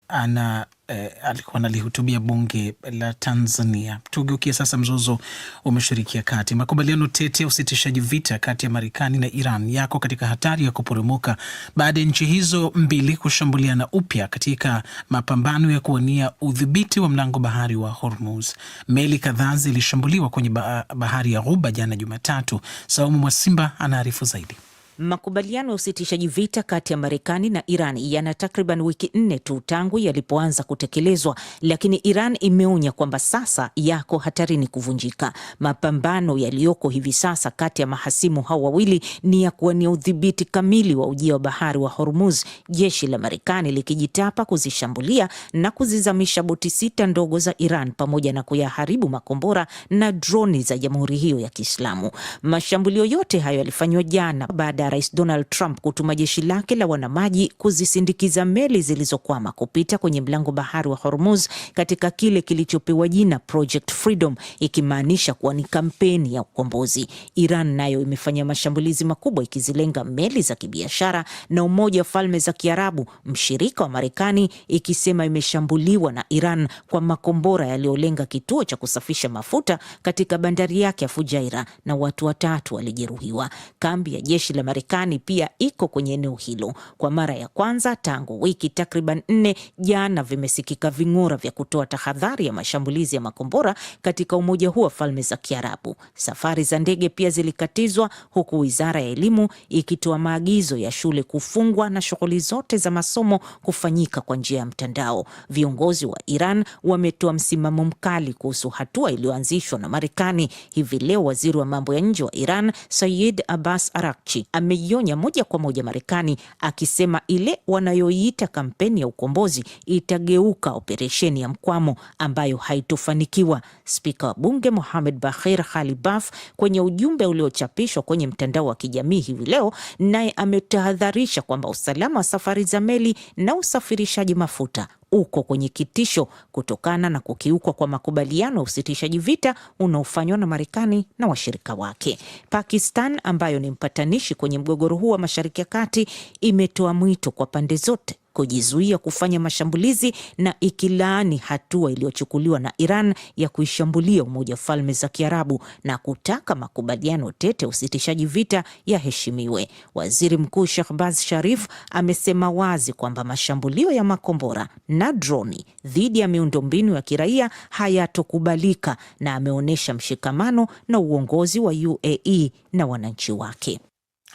alikuwa analihutubia bunge la Tanzania. Tugeukie sasa mzozo wa Mashariki ya Kati. Makubaliano tete ya usitishaji vita kati ya Marekani na Iran yako katika hatari ya kuporomoka baada ya nchi hizo mbili kushambuliana upya katika mapambano ya kuwania udhibiti wa mlango bahari wa Hormuz. Meli kadhaa zilishambuliwa kwenye bahari ya Ghuba jana Jumatatu. Saumu Mwasimba anaarifu zaidi. Makubaliano ya usitishaji vita kati ya Marekani na Iran yana takriban wiki 4 tu tangu yalipoanza kutekelezwa, lakini Iran imeonya kwamba sasa yako hatarini kuvunjika. Mapambano yaliyoko hivi sasa kati ya mahasimu hao wawili ni ya kuwania udhibiti kamili wa ujia wa bahari wa Hormuz, jeshi la Marekani likijitapa kuzishambulia na kuzizamisha boti 6 ndogo za Iran pamoja na kuyaharibu makombora na droni za jamhuri hiyo ya Kiislamu. Mashambulio yote hayo yalifanywa jana baada Rais Donald Trump kutuma jeshi lake la wanamaji kuzisindikiza meli zilizokwama kupita kwenye mlango bahari wa Hormuz katika kile kilichopewa jina Project Freedom, ikimaanisha kuwa ni kampeni ya ukombozi. Iran nayo imefanya mashambulizi makubwa ikizilenga meli za kibiashara, na Umoja wa Falme za Kiarabu, mshirika wa Marekani, ikisema imeshambuliwa na Iran kwa makombora yaliyolenga kituo cha kusafisha mafuta katika bandari yake ya Fujairah na watu 3 walijeruhiwa. Kambi ya jeshi la Marekani pia iko kwenye eneo hilo. Kwa mara ya kwanza tangu wiki takriban 4 jana vimesikika ving'ora vya kutoa tahadhari ya mashambulizi ya makombora katika Umoja huo wa Falme za Kiarabu. Safari za ndege pia zilikatizwa, huku Wizara ya Elimu ikitoa maagizo ya shule kufungwa na shughuli zote za masomo kufanyika kwa njia ya mtandao. Viongozi wa Iran wametoa msimamo mkali kuhusu hatua iliyoanzishwa na Marekani. Hivi leo waziri wa mambo ya nje wa Iran, Sayyid Abbas Araghchi, ameionya moja kwa moja Marekani, akisema ile wanayoiita kampeni ya ukombozi itageuka operesheni ya mkwamo ambayo haitofanikiwa. Spika wa bunge Mohamed Baghir Khalibaf, kwenye ujumbe uliochapishwa kwenye mtandao wa kijamii hivi leo, naye ametahadharisha kwamba usalama wa safari za meli na usafirishaji mafuta uko kwenye kitisho kutokana na kukiukwa kwa makubaliano ya usitishaji vita unaofanywa na Marekani na washirika wake. Pakistan, ambayo ni mpatanishi kwenye mgogoro huu wa Mashariki ya Kati, imetoa mwito kwa pande zote kujizuia kufanya mashambulizi na ikilaani hatua iliyochukuliwa na Iran ya kuishambulia Umoja wa Falme za Kiarabu na kutaka makubaliano tete usitishaji vita yaheshimiwe. Waziri Mkuu Shahbaz Sharif amesema wazi kwamba mashambulio ya makombora na droni dhidi ya miundombinu ya kiraia hayatokubalika, na ameonyesha mshikamano na uongozi wa UAE na wananchi wake.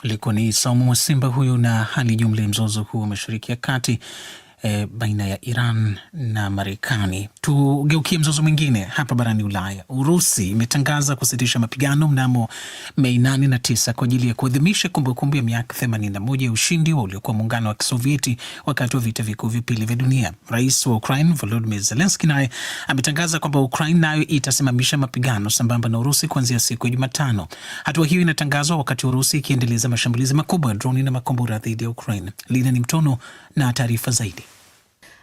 Ilikuwa ni Saumu Mwasimba huyu na hali jumla ya mzozo huu wa Mashariki ya Kati baina ya Iran na Marekani. Tugeukie mzozo mwingine hapa barani Ulaya. Urusi imetangaza kusitisha mapigano mnamo Mei 8 na 9 kwa ajili ya kuadhimisha kumbukumbu ya miaka 81 ya ushindi wa uliokuwa muungano wa Kisovieti wakati wa vita vikuu vya pili vya dunia. Rais wa Ukraine Volodymyr Zelensky naye ametangaza kwamba Ukraine nayo itasimamisha mapigano sambamba na Urusi kuanzia siku ya Jumatano. Hatua hiyo inatangazwa wakati Urusi ikiendeleza mashambulizi makubwa ya droni na makombora dhidi ya Ukraine. Lina ni Mtono na taarifa zaidi.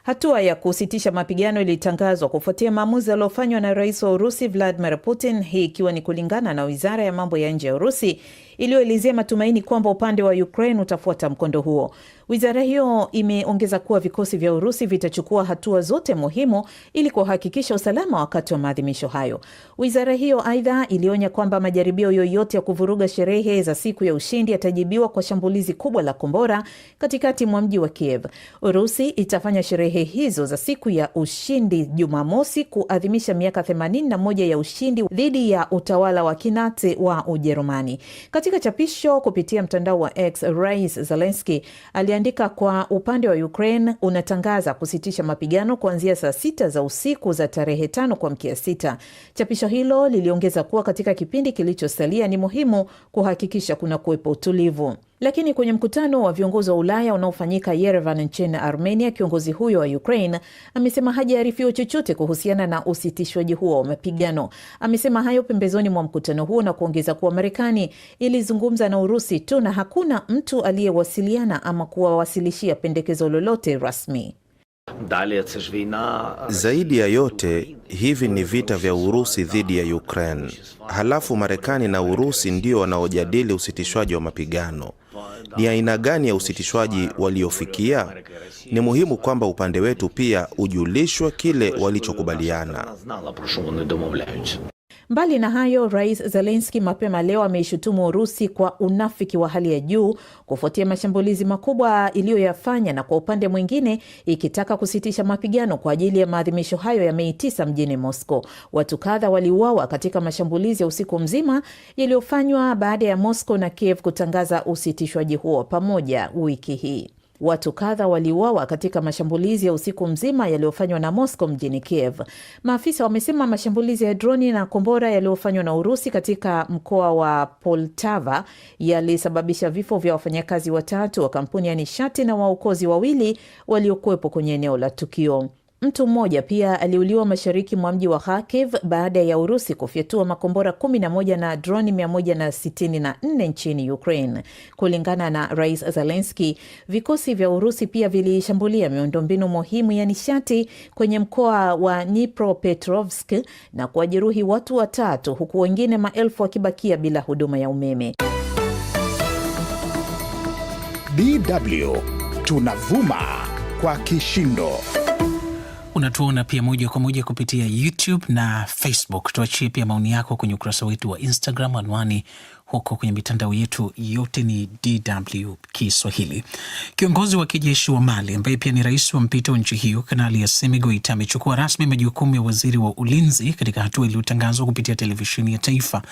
Hatua ya kusitisha mapigano ilitangazwa kufuatia maamuzi yaliyofanywa na rais wa Urusi Vladimir Putin, hii ikiwa ni kulingana na Wizara ya Mambo ya Nje ya Urusi iliyoelezea matumaini kwamba upande wa Ukraine utafuata mkondo huo. Wizara hiyo imeongeza kuwa vikosi vya Urusi vitachukua hatua zote muhimu ili kuhakikisha usalama wakati wa maadhimisho hayo. Wizara hiyo aidha ilionya kwamba majaribio yoyote ya kuvuruga sherehe za siku ya ushindi yatajibiwa kwa shambulizi kubwa la kombora katikati mwa mji wa Kiev. Urusi itafanya sherehe hizo za siku ya ushindi Jumamosi kuadhimisha miaka 81 ya ushindi dhidi ya utawala wa Kinazi wa Ujerumani. Katika chapisho kupitia mtandao wa X, Rais Zelensky aliandika kwa upande wa Ukraine unatangaza kusitisha mapigano kuanzia saa 6 za usiku za tarehe 5 kuamkia 6. Chapisho hilo liliongeza kuwa katika kipindi kilichosalia ni muhimu kuhakikisha kuna kuwepo utulivu. Lakini kwenye mkutano wa viongozi wa Ulaya unaofanyika Yerevan nchini Armenia, kiongozi huyo wa Ukraine amesema hajaarifiwa chochote kuhusiana na usitishwaji huo wa mapigano. Amesema hayo pembezoni mwa mkutano huo na kuongeza kuwa Marekani ilizungumza na Urusi tu na hakuna mtu aliyewasiliana ama kuwawasilishia pendekezo lolote rasmi. Zaidi ya yote, hivi ni vita vya Urusi dhidi ya Ukraine. Halafu Marekani na Urusi ndio wanaojadili usitishwaji wa mapigano. ni aina gani ya usitishwaji waliofikia? Ni muhimu kwamba upande wetu pia ujulishwe kile walichokubaliana. Mbali na hayo, Rais Zelensky mapema leo ameishutumu Urusi kwa unafiki wa hali ya juu kufuatia mashambulizi makubwa iliyoyafanya, na kwa upande mwingine ikitaka kusitisha mapigano kwa ajili ya maadhimisho hayo ya Mei 9 mjini Moscow. Watu kadha waliuawa katika mashambulizi ya usiku mzima yaliyofanywa baada ya Moscow na Kiev kutangaza usitishwaji huo pamoja wiki hii. Watu kadha waliuawa katika mashambulizi ya usiku mzima yaliyofanywa na Moscow mjini Kiev. Maafisa wamesema mashambulizi ya droni na kombora yaliyofanywa na Urusi katika mkoa wa Poltava yalisababisha vifo vya wafanyakazi 3 wa kampuni ya nishati na waokozi 2 waliokuwepo kwenye eneo la tukio. Mtu mmoja pia aliuliwa mashariki mwa mji wa Kharkiv baada ya Urusi kufyatua makombora 11 na droni 164 nchini Ukraine. Kulingana na Rais Zelensky, vikosi vya Urusi pia vilishambulia miundombinu muhimu ya nishati kwenye mkoa wa Dnipropetrovsk na kuwajeruhi watu 3, huku wengine maelfu wakibakia bila huduma ya umeme. DW tunavuma kwa kishindo. Unatuona pia moja kwa moja kupitia YouTube na Facebook. Tuachie pia maoni yako kwenye ukurasa wetu wa Instagram. Anwani huko kwenye mitandao yetu yote ni DW Kiswahili. Kiongozi wa kijeshi wa Mali ambaye pia ni rais wa mpito wa nchi hiyo, Kanali Assimi Goita amechukua rasmi majukumu ya waziri wa ulinzi katika hatua iliyotangazwa kupitia televisheni ya taifa.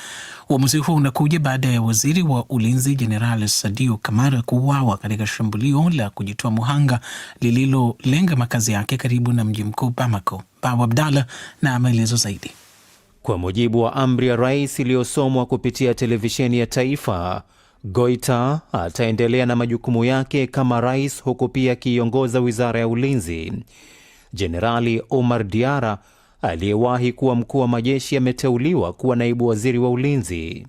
Uamuzi huo unakuja baada ya waziri wa ulinzi Jenerali Sadio Kamara kuuawa katika shambulio la kujitoa muhanga lililolenga makazi yake karibu na mji mkuu Bamako. Babu Abdalla na maelezo zaidi. Kwa mujibu wa amri ya rais iliyosomwa kupitia televisheni ya taifa, Goita ataendelea na majukumu yake kama rais, huku pia akiongoza wizara ya ulinzi. Jenerali Omar Diara aliyewahi kuwa mkuu wa majeshi ameteuliwa kuwa naibu waziri wa ulinzi.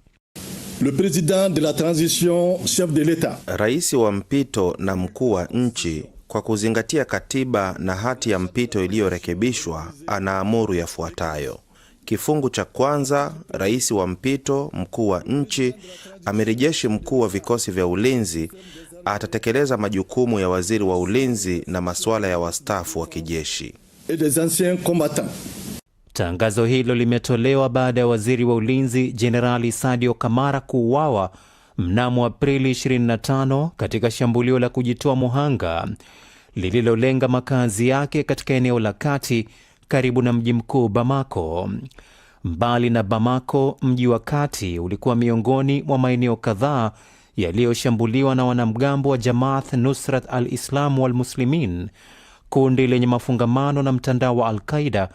Le président de la transition, chef de l'État. Rais wa mpito na mkuu wa nchi, kwa kuzingatia katiba na hati ya mpito iliyorekebishwa, anaamuru yafuatayo. Kifungu cha kwanza, rais wa mpito, mkuu wa nchi, amiri jeshi mkuu wa vikosi vya ulinzi atatekeleza majukumu ya waziri wa ulinzi na masuala ya wastaafu wa kijeshi. Et des anciens combattants. Tangazo hilo limetolewa baada ya waziri wa ulinzi Jenerali Sadio Kamara kuuawa mnamo Aprili 25 katika shambulio la kujitoa muhanga lililolenga makazi yake katika eneo la kati karibu na mji mkuu Bamako. Mbali na Bamako, mji wa kati ulikuwa miongoni mwa maeneo kadhaa yaliyoshambuliwa na wanamgambo wa Jamaat Nusrat al-Islam wal-Muslimin, kundi lenye mafungamano na mtandao wa Al-Qaeda,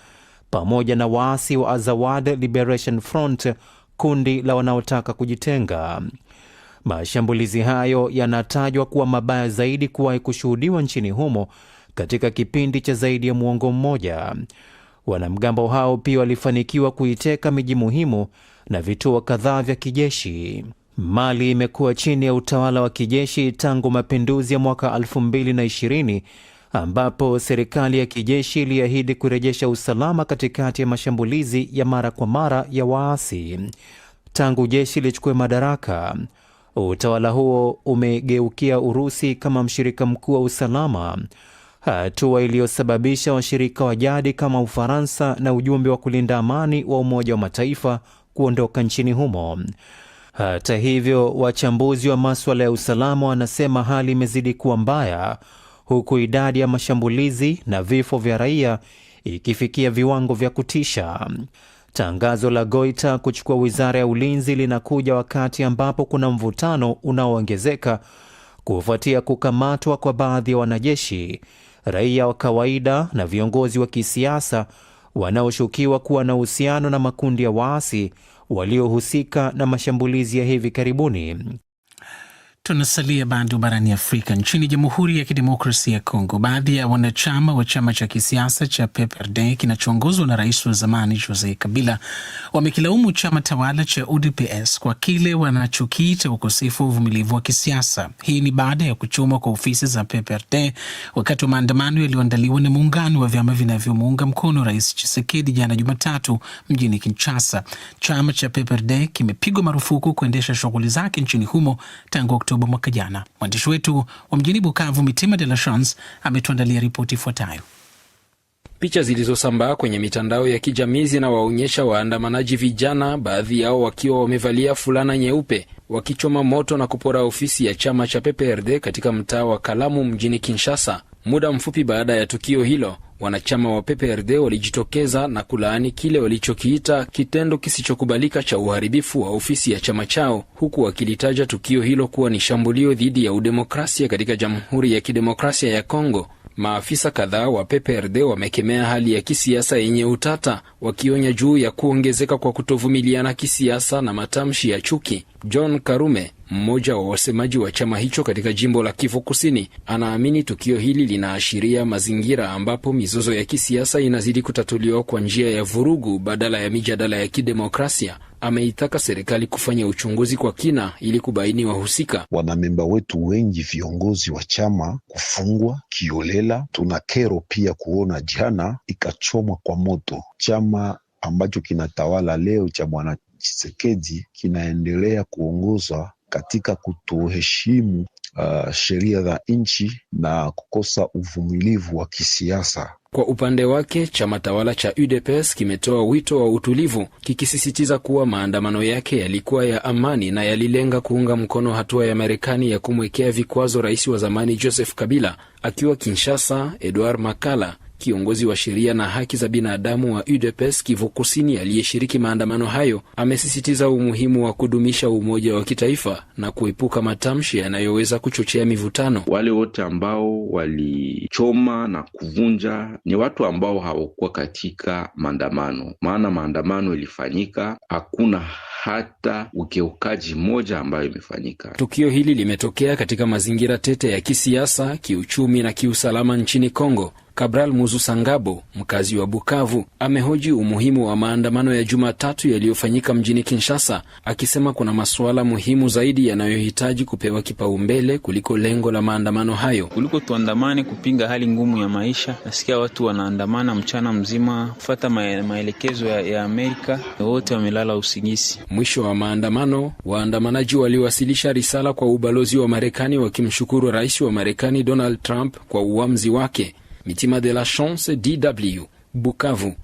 pamoja na waasi wa Azawad Liberation Front, kundi la wanaotaka kujitenga. Mashambulizi hayo yanatajwa kuwa mabaya zaidi kuwahi kushuhudiwa nchini humo katika kipindi cha zaidi ya muongo mmoja. Wanamgambo hao pia walifanikiwa kuiteka miji muhimu na vituo kadhaa vya kijeshi. Mali imekuwa chini ya utawala wa kijeshi tangu mapinduzi ya mwaka 2020 ambapo serikali ya kijeshi iliahidi kurejesha usalama katikati ya mashambulizi ya mara kwa mara ya waasi. Tangu jeshi lichukue madaraka, utawala huo umegeukia Urusi kama mshirika mkuu wa usalama, hatua iliyosababisha washirika wa jadi kama Ufaransa na ujumbe wa kulinda amani wa Umoja wa Mataifa kuondoka nchini humo. Hata hivyo, wachambuzi wa masuala ya usalama wanasema hali imezidi kuwa mbaya, huku idadi ya mashambulizi na vifo vya raia ikifikia viwango vya kutisha. Tangazo la Goita kuchukua wizara ya ulinzi linakuja wakati ambapo kuna mvutano unaoongezeka kufuatia kukamatwa kwa baadhi ya wanajeshi, raia wa kawaida na viongozi wa kisiasa wanaoshukiwa kuwa na uhusiano na makundi ya waasi waliohusika na mashambulizi ya hivi karibuni. Tunasalia bado barani Afrika. Nchini Jamhuri ya Kidemokrasia ya Kongo, baadhi ya wanachama wa chama cha kisiasa cha PPRD kinachoongozwa na rais wa zamani Jose Kabila wamekilaumu chama tawala cha UDPS kwa kile wanachokiita ukosefu wa uvumilivu wa kisiasa. Hii ni baada ya kuchomwa kwa ofisi za PPRD wakati wa maandamano yaliyoandaliwa na muungano wa vyama vinavyomuunga mkono Rais Tshisekedi jana Jumatatu mjini Kinshasa. Chama cha PPRD kimepigwa marufuku kuendesha shughuli zake nchini humo tangu Oktoba Oktoba mwaka jana. Mwandishi wetu wa mjini Bukavu, Mitima de la Chance, ametuandalia ripoti ifuatayo. Picha zilizosambaa kwenye mitandao ya kijamii zinawaonyesha waandamanaji vijana, baadhi yao wakiwa wamevalia fulana nyeupe, wakichoma moto na kupora ofisi ya chama cha PPRD katika mtaa wa Kalamu mjini Kinshasa. Muda mfupi baada ya tukio hilo, wanachama wa PPRD walijitokeza na kulaani kile walichokiita kitendo kisichokubalika cha uharibifu wa ofisi ya chama chao, huku wakilitaja tukio hilo kuwa ni shambulio dhidi ya udemokrasia katika Jamhuri ya Kidemokrasia ya Kongo. Maafisa kadhaa wa PPRD wamekemea hali ya kisiasa yenye utata, wakionya juu ya kuongezeka kwa kutovumiliana kisiasa na matamshi ya chuki. John Karume, mmoja wa wasemaji wa chama hicho katika jimbo la Kivu Kusini, anaamini tukio hili linaashiria mazingira ambapo mizozo ya kisiasa inazidi kutatuliwa kwa njia ya vurugu badala ya mijadala ya kidemokrasia. Ameitaka serikali kufanya uchunguzi kwa kina ili kubaini wahusika. Wanamemba wetu wengi, viongozi wa chama, kufungwa kiolela. Tuna kero pia kuona jana ikachomwa kwa moto. Chama ambacho kinatawala leo cha Bwana Tshisekedi kinaendelea kuongozwa katika kutoheshimu sheria za nchi na kukosa uvumilivu wa kisiasa. Kwa upande wake, chama tawala cha UDPS kimetoa wito wa utulivu, kikisisitiza kuwa maandamano yake yalikuwa ya amani na yalilenga kuunga mkono hatua ya Marekani ya kumwekea vikwazo rais wa zamani Joseph Kabila. Akiwa Kinshasa, Edouard Makala, kiongozi wa sheria na haki za binadamu wa UDPS Kivu Kusini aliyeshiriki maandamano hayo, amesisitiza umuhimu wa kudumisha umoja wa kitaifa na kuepuka matamshi yanayoweza kuchochea mivutano. Wale wote ambao walichoma na kuvunja ni watu ambao hawakuwa katika maandamano, maana maandamano ilifanyika, hakuna hata ukiukaji mmoja ambayo imefanyika. Tukio hili limetokea katika mazingira tete ya kisiasa, kiuchumi na kiusalama nchini Kongo. Cabral Muzusangabo, mkazi wa Bukavu, amehoji umuhimu wa maandamano ya Jumatatu yaliyofanyika mjini Kinshasa, akisema kuna masuala muhimu zaidi yanayohitaji kupewa kipaumbele kuliko lengo la maandamano hayo. Kuliko tuandamane kupinga hali ngumu ya maisha, nasikia watu wanaandamana mchana mzima kufuata maelekezo ya Amerika, wote wamelala usingizi. Mwisho wa maandamano, waandamanaji waliwasilisha risala kwa ubalozi wa Marekani wakimshukuru rais wa Marekani Donald Trump kwa uamuzi wake. Mitima de la Chance, DW, Bukavu.